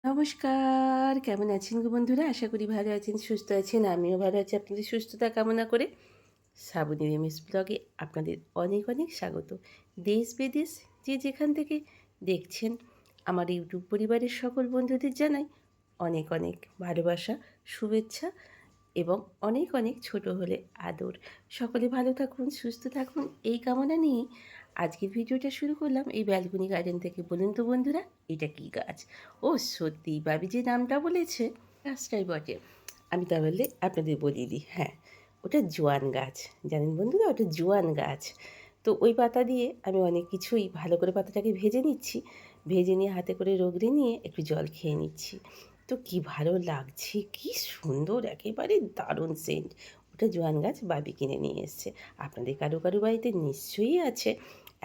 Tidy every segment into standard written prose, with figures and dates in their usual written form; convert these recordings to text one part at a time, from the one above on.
নমস্কার, কেমন আছেন গো বন্ধুরা? আশা করি ভালো আছেন, সুস্থ আছেন। আমিও ভালো আছি। আপনাদের সুস্থতা কামনা করে শ্রাবণীর এমএস ব্লগে আপনাদের অনেক অনেক স্বাগত। দেশ বিদেশ যে যেখান থেকে দেখছেন আমার ইউটিউব পরিবারের সকল বন্ধুদের জানাই অনেক অনেক ভালোবাসা, শুভেচ্ছা এবং অনেক অনেক ছোট হলে আদর। সকলে ভালো থাকুন, সুস্থ থাকুন এই কামনা নিয়েই আজকের ভিডিওটা শুরু করলাম এই ব্যালকনি গার্ডেন থেকে। বলুন তো বন্ধুরা, এটা কী গাছ? ও সত্যি, বাবি যে নামটা বলেছে গাছটাই বটে। আমি তাহলে আপনাদের বলিয়ে দিই। হ্যাঁ, ওটা জোয়ান গাছ। জানেন বন্ধুরা, ওটা জোয়ান গাছ। তো ওই পাতা দিয়ে আমি অনেক কিছুই ভালো করে পাতাটাকে ভেজে নিচ্ছি। ভেজে নিয়ে হাতে করে রগড়ে নিয়ে একটু জল খেয়ে নিচ্ছি। তো কী ভালো লাগছে, কী সুন্দর, একেবারে দারুণ সেন্ট। ওটা জোয়ান গাছ বাবি কিনে নিয়ে এসছে। আপনাদের কারো কারো বাড়িতে নিশ্চয়ই আছে।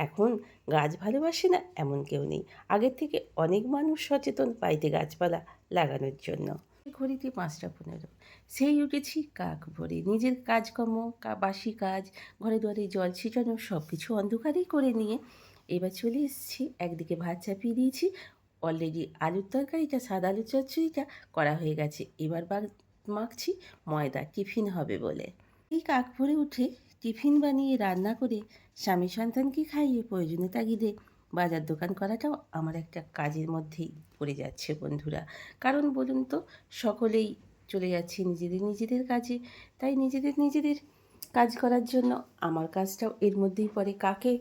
এখন গাছ ভালোবাসে না এমন কেউ নেই। আগের থেকে অনেক মানুষ সচেতন বাড়িতে গাছপালা লাগানোর জন্য। ঘড়িতে ৫টা ১৫, সেই উঠেছি কাক ভরে। নিজের কাজকর্ম, বাসি কাজ, ঘরে দুয়ারে জল ছিটানো সব কিছু অন্ধকারেই করে নিয়ে এবার চলে এসেছি। একদিকে ভাত চাপিয়ে দিয়েছি। অলরেডি আলুর তরকারিটা, সাদা আলুর চচ্চড়িটা করা হয়ে গেছে। এবার মাখছি ময়দা, টিফিন হবে বলে। এই কাক ভরে উঠে টিফিন বানিয়ে রান্না করে স্বামী সন্তানকে খাইয়ে প্রয়োজনে তাগিদে বাজার দোকান করাটাও আমার একটা কাজের মধ্যেই পড়ে যাচ্ছে বন্ধুরা। কারণ বলুন তো, সকলেই চলে যাচ্ছে নিজেদের নিজেদের কাজে। তাই নিজেদের নিজেদের কাজ করার জন্য আমার কাজটাও এর মধ্যেই পড়ে। কাকে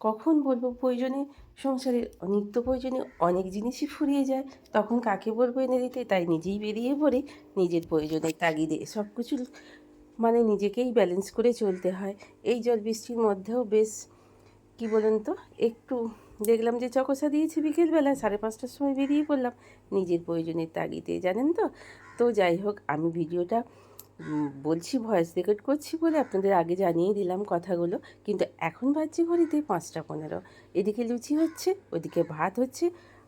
কখন বলবো, প্রয়োজনে সংসারের নিত্য প্রয়োজনীয় অনেক জিনিসই ফুরিয়ে যায়, তখন কাকে বলবো এনে দিতে? তাই নিজেই বেরিয়ে পড়ে নিজের প্রয়োজনের তাগিদে সব কিছু নিজেকেই ব্যালেন্স করে চলতে হয়। এই জল বৃষ্টির মধ্যেও বেশ কী বলুন তো, একটু দেখলাম যে চকোসা দিয়েছি বিকেলবেলা, 5:30টার সময় বেরিয়ে পড়লাম নিজের প্রয়োজনের তাগিদে, জানেন তো। তো যাই হোক, আমি ভিডিওটা বলছি, ভয়েস রেকর্ড করছি বলে আপনাদের আগে জানিয়ে দিলাম কথাগুলো। কিন্তু এখন বাজছে ঘড়িতে 5টা 15। এদিকে লুচি হচ্ছে, ওদিকে ভাত হচ্ছে,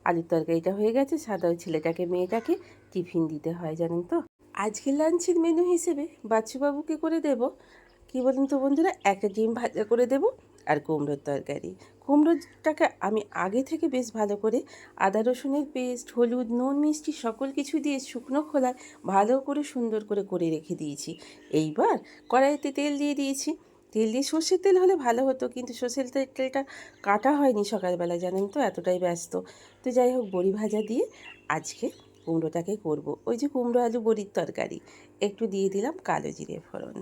আলুর তরকারিটা হয়ে গেছে। সাদা ওই ছেলেটাকে মেয়েটাকে টিফিন দিতে হয়, জানেন তো। আজকের লাঞ্চের মেনু হিসেবে বাচ্চুবাবুকে করে দেব কী বলুন তো বন্ধুরা, একটা ডিম ভাজা করে দেব আর কুমড়োর তরকারি। কুমড়োটাকে আমি আগে থেকে বেশ ভালো করে আদা রসুনের পেস্ট, হলুদ, নুন, মিষ্টি সকল কিছু দিয়ে শুকনো খোলায় ভালো করে সুন্দর করে করে রেখে দিয়েছি। এইবার কড়াইতে তেল দিয়ে দিয়েছি। তেল দিয়ে সর্ষের তেল হলে ভালো হতো, কিন্তু সর্ষের তেলটা কাটা হয়নি সকালবেলা, জানেন তো, এতটাই ব্যস্ত। তো যাই হোক, বড়ি ভাজা দিয়ে আজকে কুমড়োটাকে করব। ওই যে কুমড়ো আলু বড়ির তরকারি। একটু দিয়ে দিলাম কালো জিরে ফোড়ন,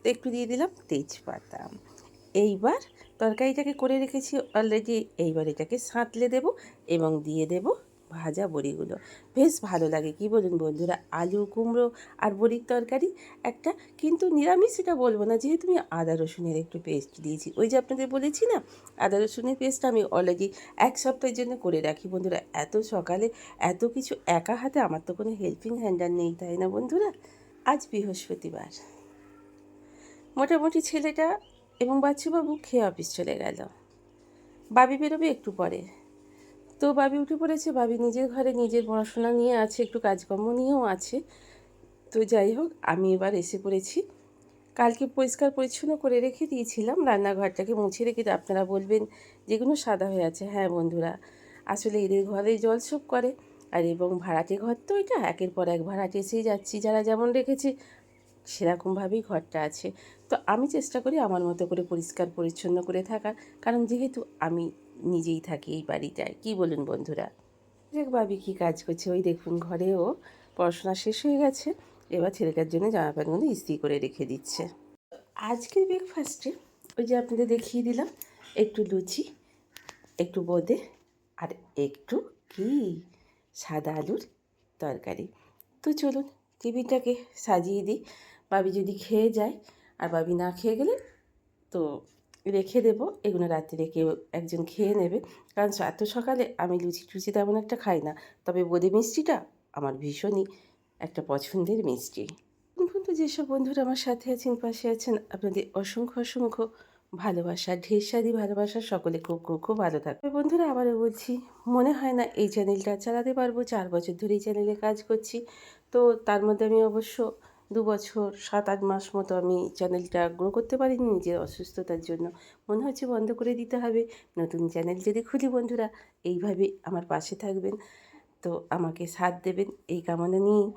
একটু দিয়ে দিলাম তেজপাতা। এইবার তরকারিটাকে করে রেখেছি অলরেডি। এইবার এটাকে সাঁতলে দেব এবং দিয়ে দেব ভাজা বড়িগুলো। বেশ ভালো লাগে, কি বলুন বন্ধুরা, আলু কুমড়ো আর বড়ির তরকারি একটা। কিন্তু নিরামিষ এটা বলবো না, যেহেতু আমি আদা রসুনের একটু পেস্ট দিয়েছি। ওই যে আপনাদের বলেছি না, আদা রসুনের পেস্টটা আমি অলরেডি 1 সপ্তাহের জন্য করে রাখি বন্ধুরা। এত সকালে এত কিছু একা হাতে, আমার তো কোনো হেল্পিং হ্যান্ড আর নেই, তাই না বন্ধুরা। আজ বৃহস্পতিবার, মোটামুটি ছেলেটা এবং বাচ্চুবাবু খেয়ে অফিস চলে গেল। বাবি বেরোবে একটু পরে। তো বাবি উঠে পড়েছে। বাবি নিজের ঘরে নিজের পড়াশোনা নিয়ে আছে, একটু কাজকর্ম নিয়েও আছে। তো যাই হোক, আমি এবার এসে পড়েছি। কালকে পরিষ্কার পরিচ্ছন্ন করে রেখে দিয়েছিলাম রান্নাঘরটাকে, মুছে রেখে। আপনারা বলবেন যেগুলো সাদা হয়ে আছে। হ্যাঁ বন্ধুরা, আসলে এদের ঘরে জলসব করে, আর এবং ভাড়াটে ঘর তো এটা, একের পর এক ভাড়াটে এসেই যাচ্ছি। যারা যেমন রেখেছে সেরকমভাবেই ঘরটা আছে। তো আমি চেষ্টা করি আমার মতো করে পরিষ্কার পরিচ্ছন্ন করে থাকার, কারণ যেহেতু আমি নিজেই থাকি এই বাড়িটায়। কী বলুন বন্ধুরা। দেখ ভাবি কী কাজ করছে, ওই দেখুন ঘরেও পড়াশোনা শেষ হয়ে গেছে। এবার ছেলেটার জন্য জামা প্যান্টগুলো ইস্ত্রি করে রেখে দিচ্ছে। আজকের ব্রেকফাস্টে ওই যে আপনাদের দেখিয়ে দিলাম, একটু লুচি, একটু বোঁদে, আর একটু কি সাদা আলুর তরকারি। তো চলুন টিফিনটাকে সাজিয়ে দিই। বাবি যদি খেয়ে যায়, আর বাবি না খেয়ে গেলে তো রেখে দেবো। এগুলো রাত্রে কেউ একজন খেয়ে নেবে, কারণ এত সকালে আমি লুচি টুচি তেমন একটা খাই না। তবে বোঁদে মিষ্টিটা আমার ভীষণই একটা পছন্দের মিষ্টি। কিন্তু যেসব বন্ধুরা আমার সাথে আছেন, পাশে আছেন, আপনাদের অসংখ্য অসংখ্য ভালোবাসা, ঢের সারি ভালোবাসা। সকলে খুব খুব খুব ভালো থাকবে বন্ধুরা। আবারও বলছি, মনে হয় না এই চ্যানেলটা চালাতে পারবো। 4 বছর ধরে এই চ্যানেলে কাজ করছি। তো তার মধ্যে আমি অবশ্য 2 বছর 7-8 মাস মতো আমি চ্যানেলটা গ্রো করতে পারিনি নিজের অসুস্থতার জন্য। মনে হচ্ছে বন্ধ করে দিতে হবে। নতুন চ্যানেল যদি খুলি বন্ধুরা, এইভাবে আমার পাশে থাকবেন। তো আমাকে সাথ দেবেন এই কামনা নিয়েই।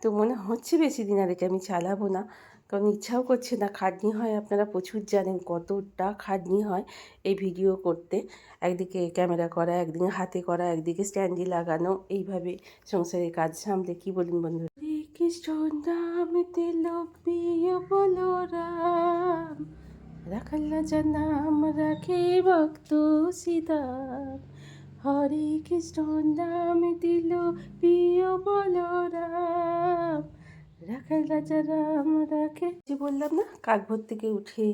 তো মনে হচ্ছে বেশি দিন আর এটা আমি চালাবো না, কারণ ইচ্ছাও করছে না। খাটনি হয়, আপনারা প্রচুর জানেন কতটা খাটনি হয় এই ভিডিও করতে। একদিকে ক্যামেরা করা, একদিকে হাতে করা, একদিকে স্ট্যান্ডে লাগানো, এইভাবে সংসারের কাজ সামলে। কী বলুন বন্ধু? কৃষ্ণ নামতে লোপিয় বলো রাম, রাখাল রাজা নাম রাখে ভক্ত সীতারাম। হরে কৃষ্ণ নাম দিল প্রিয় বলরাম, রাখাল রাজা রাম রাখে। যে বললাম না, কাকভোর থেকে উঠে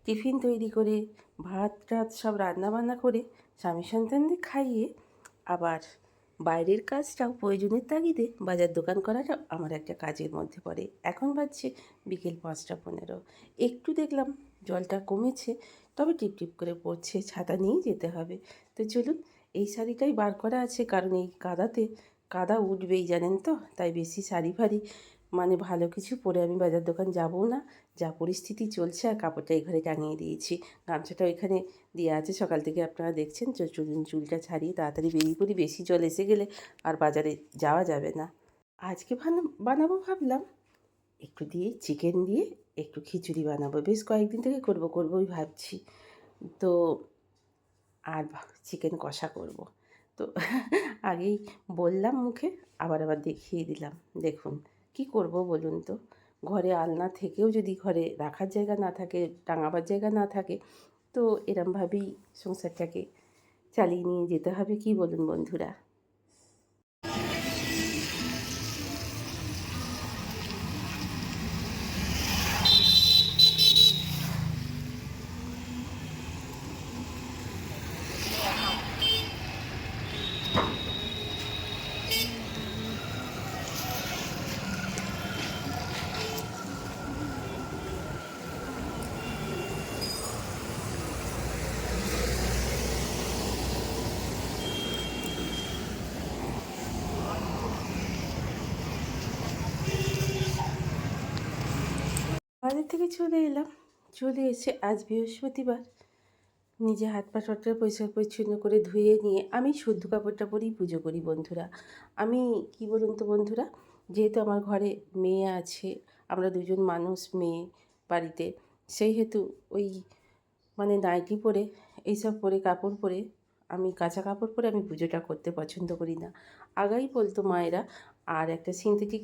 টিফিন তৈরি করে ভাত টাত সব রান্না বান্না করে স্বামী সন্তানদের খাইয়ে আবার বাইরের কাজটাও প্রয়োজনের তাগিদে বাজার দোকান করাটাও আমার একটা কাজের মধ্যে পড়ে। এখন বাজছে বিকেল 5টা 15। একটু দেখলাম জলটা কমেছে, তবে টিপটিপ করে পড়ছে, ছাতা নিয়েই যেতে হবে। তো চলুন, এই শাড়িটাই বার করা আছে, কারণ এই কাদাতে কাদা উঠবেই জানেন তো, তাই বেশি শাড়ি ফাড়ি মানে ভালো কিছু পরে আমি বাজার দোকান যাবও না। যা পরিস্থিতি চলছে, আর কাপড়টা এই ঘরে টাঙিয়ে দিয়েছি, গামছাটা ওইখানে দেওয়া আছে, সকাল থেকে আপনারা দেখছেন। চুলটা ছাড়িয়ে তাড়াতাড়ি বেরিয়ে পড়ি, বেশি জল এসে গেলে আর বাজারে যাওয়া যাবে না। আজকে বানাবো ভাবলাম একটু দিয়ে চিকেন দিয়ে একটু খিচুড়ি বানাবো, বেশ কয়েকদিন থেকে করবোই ভাবছি। তো আর চিকেন কষা করব। তো আগেই বললাম মুখে, আবার দেখিয়ে দিলাম। দেখুন কি করব বলুন তো, ঘরে আলনা থেকেও যদি ঘরে রাখার জায়গা না থাকে, টাঙাবার জায়গা না থাকে, তো এরমভাবেই সংসারটাকে চালিয়ে নিয়ে যেতে হবে। কি বলুন বন্ধুরা? বাজার থেকে চলে এলাম, চলে এসে আজ বৃহস্পতিবার নিজে হাত পা টটকা পরিষ্কার পরিচ্ছন্ন করে ধুয়ে নিয়ে আমি শুদ্ধ কাপড়টা পরেই পুজো করি বন্ধুরা। আমি কি বলুন তো বন্ধুরা, যেহেতু আমার ঘরে মেয়ে আছে, আমরা দুজন মানুষ মেয়ে বাড়িতে, সেই হেতু ওই মানে নাইটি পরে এইসব পরে কাপড় পরে আমি কাঁচা কাপড় পরে আমি পুজোটা করতে পছন্দ করি না। আগাই বলতো মায়েরা, আর একটা সিনথেটিক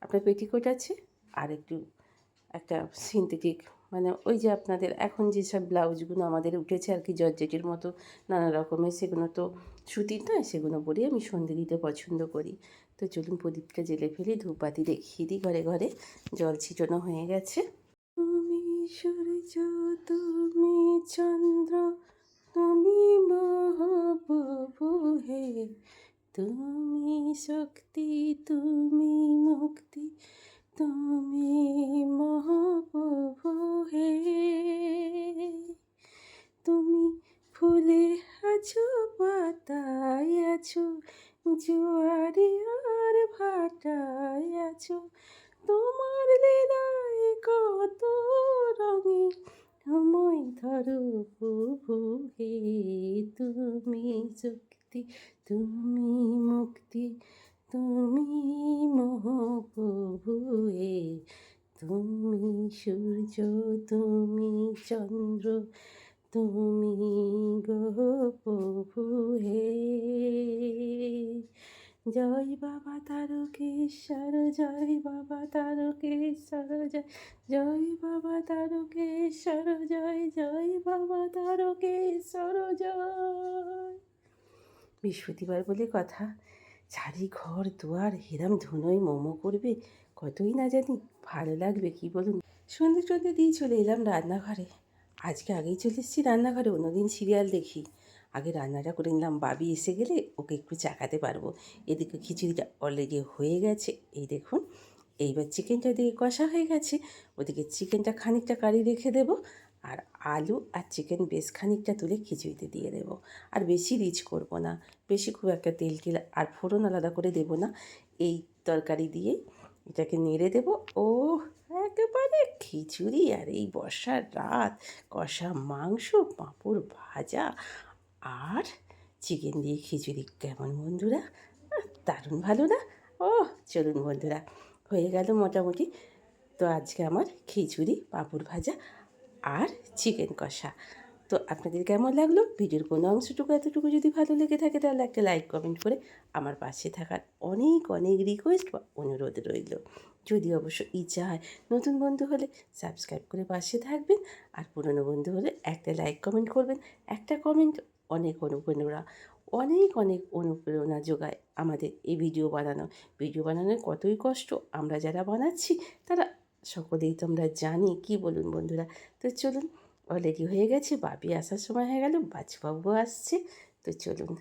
আপনার পেটিকোট আছে, আর একটা সিনথেটিক মানে ওই যে আপনাদের এখন যেসব ব্লাউজগুলো আমাদের উঠেছে আর কি, জর্জেটের মতো নানা রকমের, সেগুলো তো সুতির নয়, সেগুলো পরেই আমি সন্ধে দিতে পছন্দ করি। তো চলুন প্রদীপটা জেলে ফেলি, ধূপবাতি দেখিয়ে দিই। ঘরে ঘরে জল ছিটানো হয়ে গেছে। তুমি সূর্য, তুমি চন্দ্র, তুমি মহাপ্রভু হে, তুমি শক্তি, তুমি মুক্তি, তুমি মহাপ্রভু হে। তুমি ফুলে আছো, পাতায় আছো, জোয়ারে আর ভাটায় আছো, তোমার লীলায় কত রঙে আমায় ধরো প্রভু হে। তুমি শক্তি, তুমি মুক্তি, তুমি মহাপ্রভু হে। তুমি সূর্য, তুমি চন্দ্র, তুমি গো প্রভু হে। জয় বাবা তারকেশ্বর, জয় বাবা তারকেশ্বর, জয় জয় বাবা তারকেশ্বর, জয় জয় বাবা তারকেশ্বর জয়। বৃহস্পতিবার বলে কথা, চারি ঘর দুয়ার হেরাম ধুনোয় মোমো করবে, কতই না জানি ভালো লাগবে। কি বলুন? সন্ধে টন্ধে দিয়ে চলে এলাম রান্নাঘরে। আজকে আগেই চলে এসেছি রান্নাঘরে, অন্যদিন সিরিয়াল দেখি। আগে রান্নাটা করে নিলাম, বাবি এসে গেলে ওকে একটু চাকাতে পারবো। এদিকে খিচুড়িটা অলরেডি হয়ে গেছে, এই দেখুন। এইবার চিকেনটা দিয়ে কষা হয়ে গেছে, ওদিকে চিকেনটা খানিকটা কারি রেখে দেবো, আর আলু আর চিকেন বেশ খানিকটা তুলে খিচুড়িতে দিয়ে দেবো। আর বেশি রিচ করব না, বেশি খুব একটা তেল টেল আর ফোড়ন আলাদা করে দেবো না। এই তরকারি দিয়েই এটাকে নেড়ে দেবো। ও একেবারে খিচুড়ি, আর এই বর্ষার রাত, কষা মাংস, পাঁপড় ভাজা আর চিকেন দিয়ে খিচুড়ি, কেমন বন্ধুরা? দারুণ ভালো না? ও চলুন বন্ধুরা, হয়ে গেল মোটামুটি। তো আজকে আমার খিচুড়ি, পাঁপড় ভাজা আর চিকেন কষা। তো আপনাদের কেমন লাগলো? ভিডিওর কোনো অংশটুকু এতটুকু যদি ভালো লেগে থাকে তাহলে একটা লাইক কমেন্ট করে আমার পাশে থাকার অনেক অনেক রিকোয়েস্ট বা অনুরোধ রইল। যদি অবশ্য ইচ্ছা হয়, নতুন বন্ধু হলে সাবস্ক্রাইব করে পাশে থাকবেন, আর পুরনো বন্ধু হলে একটা লাইক কমেন্ট করবেন। একটা কমেন্ট অনেক অনেক অনুপ্রেরণা যোগায় আমাদের এই ভিডিও বানানো। ভিডিও বানানোর কতই কষ্ট আমরা যারা বানাচ্ছি তারা সকলেই তো আমরা জানি, কি বলুন বন্ধুরা? তো চলুন, অলরেডি হয়ে গেছে, বাপি আসার সময় হয়ে গেল, বাচ্চাবাবু আসছে। তো চলুন।